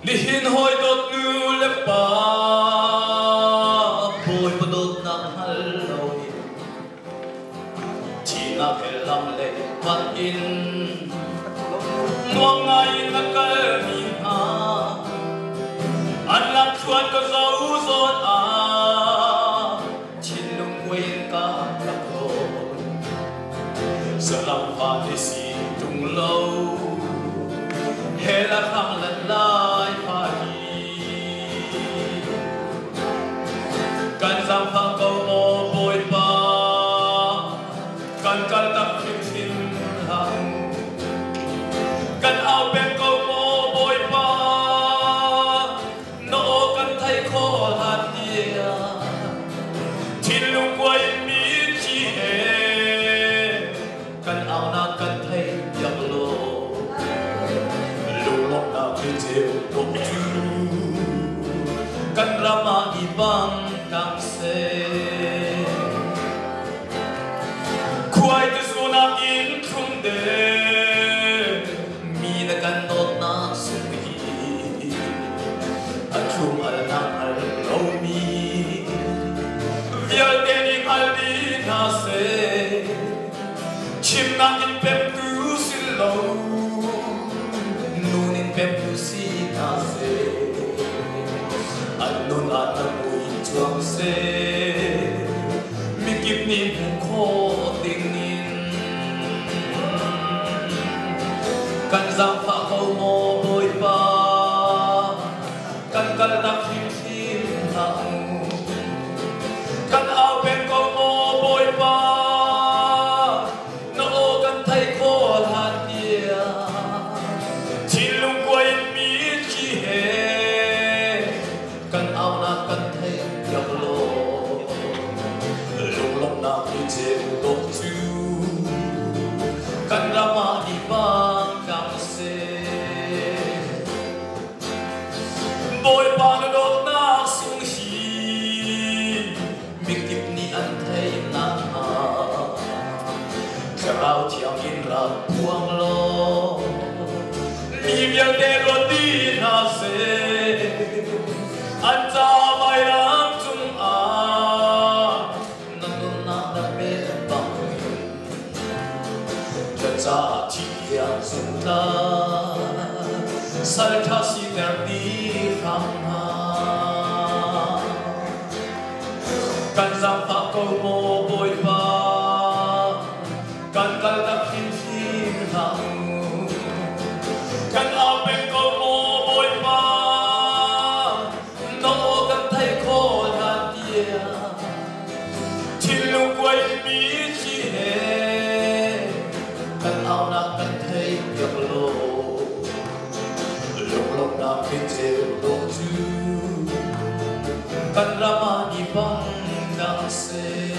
Ni hin hoi dot nu le pa Bôi bô đốt nang hal lâu Chỉ na khe lam lệ mắt in Nuông ngay na kal min ha An lạc chuan có dấu dốt à Chín lung quên cả lạc hồn Sợ lòng pha để xì tung lâu Hê là khang lần lại pha hi Cần giam phang câu mô bôi pa Cần cần tập kim xin hằng Cần áo bên câu mô bôi pa Nô cần thay khô hạt tia Chín lung quay mi chi hê Cần áo na cần thay giặc lô Kecil tuju kan rama ibang kang se kuai tu suna in kum de mi na kan not na sumi akum al na al lo mi vial de ni al di na se chim na in pep tu silo Pem tu si na se Anun ata mui chuang se Mi kip ni mung kho ting nin Kan zang pha câu mô bôi pa Kan kal rak him him hang Kan ao pen câu mô bôi pa No o kan thay kho hạt tia Kan rama ibang kang se Bôi pa na đốt na sung hi Mi kip ni an thay na ha Krao thiang in ra buang lo Mi vial de lo di na se An cha mai ram chung a Nanun na na pe bang Cha chi yang sung ta Sal tha si der di khang ha Kan zam pha câu mô bôi pa Kan kal dak him him hang Kan ao pen câu mô bôi pa No kan thay khô hạt tia Chín lung quay mi chi hê Kan ao na kan thay giặc lô Lúc lúc na khi chêu đô chu Kan rama ni bang kang se